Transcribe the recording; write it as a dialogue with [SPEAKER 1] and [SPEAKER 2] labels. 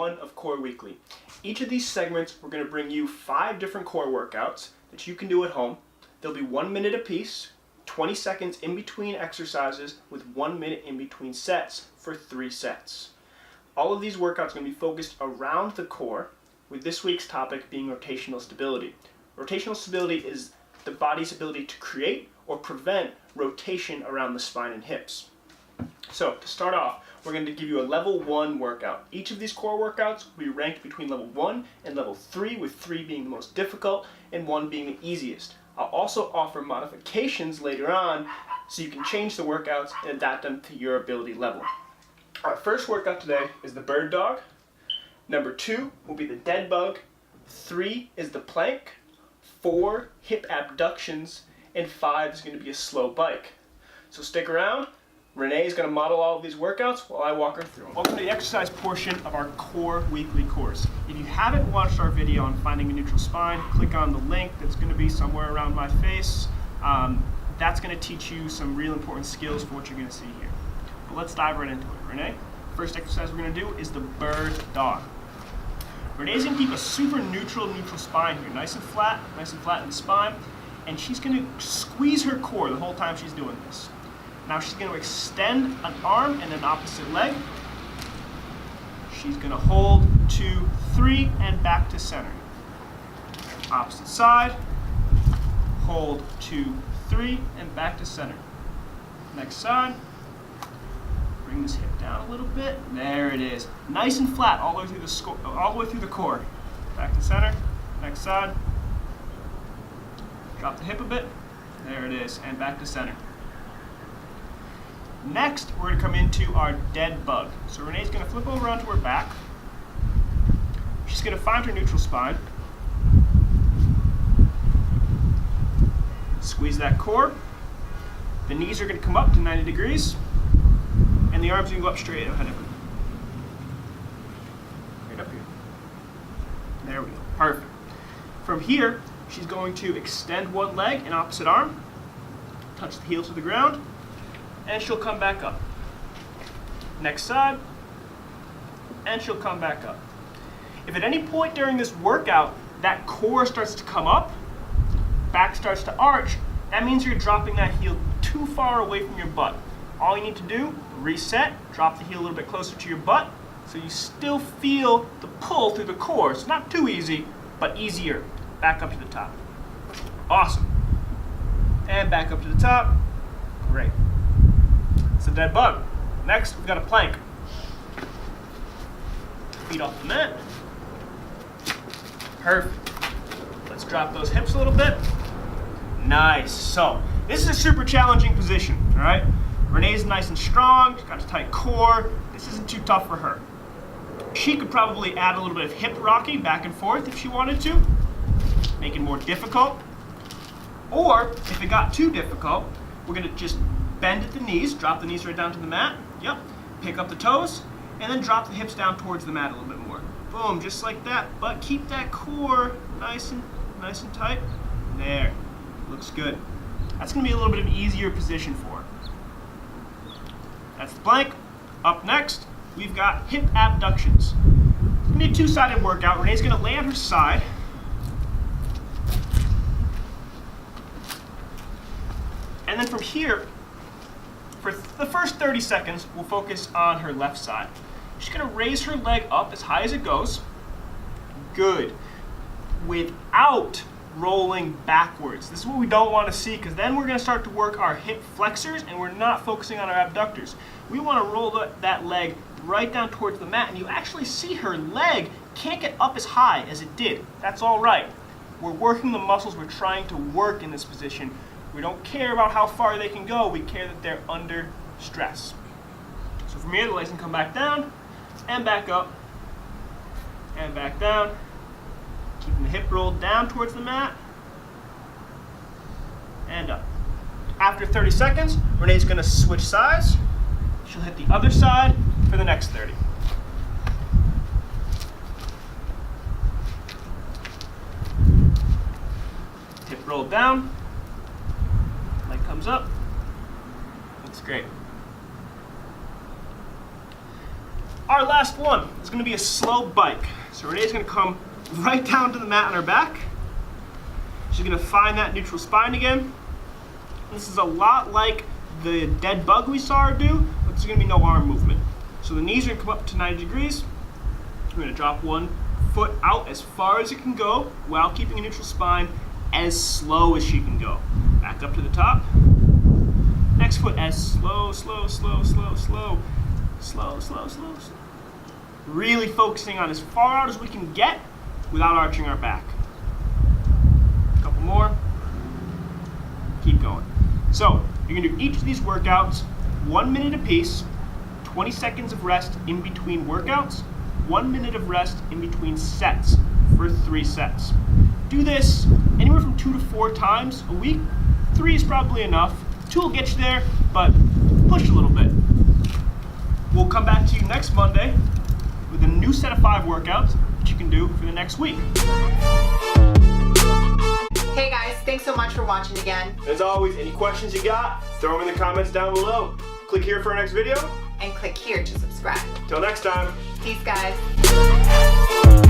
[SPEAKER 1] 1 of Core Weekly. Each of these segments, we're going to bring you 5 different core workouts that you can do at home. They'll be 1 minute apiece, 20 seconds in between exercises with 1 minute in between sets for 3 sets. All of these workouts are going to be focused around the core, with this week's topic being rotational stability. Rotational stability is the body's ability to create or prevent rotation around the spine and hips. So to start off, we're going to give you a level 1 workout. Each of these core workouts will be ranked between level 1 and level 3, with 3 being the most difficult and 1 being the easiest. I'll also offer modifications later on so you can change the workouts and adapt them to your ability level. Our first workout today is the bird dog. Number 2 will be the dead bug. 3 is the plank. 4, hip abductions. And 5 is going to be a slow bike. So stick around. Renee is going to model all of these workouts while I walk her through them. Welcome to the exercise portion of our Core Weekly course. If you haven't watched our video on finding a neutral spine, click on the link that's going to be somewhere around my face. That's going to teach you some real important skills for what you're going to see here. But let's dive right into it. Renee, first exercise we're going to do is the bird dog. Renee's going to keep a super neutral spine here, nice and flat in the spine, and she's going to squeeze her core the whole time she's doing this. Now she's going to extend an arm and an opposite leg. She's going to hold 2, 3, and back to center. Opposite side, hold 2, 3, and back to center. Next side, bring this hip down a little bit. There it is. Nice and flat all the way through the core. Back to center. Next side. Drop the hip a bit. There it is. And back to center. Next, we're going to come into our dead bug. So Renee's going to flip over onto her back. She's going to find her neutral spine. Squeeze that core. The knees are going to come up to 90 degrees. And the arms are going to go up straight ahead of her. Right up here. There we go. Perfect. From here, she's going to extend one leg and opposite arm. Touch the heel to the ground. And she'll come back up. Next side. And she'll come back up. If at any point during this workout that core starts to come up, back starts to arch, that means you're dropping that heel too far away from your butt. All you need to do, reset, drop the heel a little bit closer to your butt so you still feel the pull through the core. It's not too easy, but easier. Back up to the top. Awesome. And back up to the top. Great. It's a dead bug. Next, we've got a plank. Feet off the mat. Perfect. Let's drop those hips a little bit. Nice. So, this is a super challenging position, all right? Renee's nice and strong, she's got a tight core. This isn't too tough for her. She could probably add a little bit of hip rocking back and forth if she wanted to, make it more difficult. Or, if it got too difficult, we're gonna just bend at the knees, drop the knees right down to the mat. Yep. Pick up the toes, and then drop the hips down towards the mat a little bit more. Boom, just like that. But keep that core nice and tight. There. Looks good. That's gonna be a little bit of an easier position for her. That's the plank. Up next, we've got hip abductions. It's gonna be a 2-sided workout. Renee's gonna lay on her side. And then from here, for the first 30 seconds, we'll focus on her left side. She's gonna raise her leg up as high as it goes. Good. Without rolling backwards. This is what we don't want to see, because then we're going to start to work our hip flexors and we're not focusing on our abductors. We want to roll that leg right down towards the mat, and you actually see her leg can't get up as high as it did. That's all right. We're working the muscles we're trying to work in this position. We don't care about how far they can go. We care that they're under stress. So from here, the legs can come back down and back up and back down. Keeping the hip rolled down towards the mat and up. After 30 seconds, Renee's going to switch sides. She'll hit the other side for the next 30. Hip rolled down, leg comes up. Looks great. Our last one is going to be a slow bike. So Renee's going to come right down to the mat on her back. She's going to find that neutral spine again. This is a lot like the dead bug we saw her do, but there's going to be no arm movement. So the knees are going to come up to 90 degrees. We're going to drop one foot out as far as it can go while keeping a neutral spine as slow as she can go. Back up to the top. Next foot as slow. Really focusing on as far out as we can get without arching our back. A couple more. Keep going. So you're going to do each of these workouts 1 minute apiece, 20 seconds of rest in between workouts, 1 minute of rest in between sets for 3 sets. Do this anywhere from 2 to 4 times a week. 3 is probably enough. 2 will get you there, but push a little bit. We'll come back to you next Monday with a new set of 5 workouts that you can do for the next week.
[SPEAKER 2] Hey guys, thanks so much for watching again.
[SPEAKER 1] As always, any questions you got, throw them in the comments down below. Click here for our next video.
[SPEAKER 2] And click here to subscribe.
[SPEAKER 1] Till next time.
[SPEAKER 2] Peace, guys.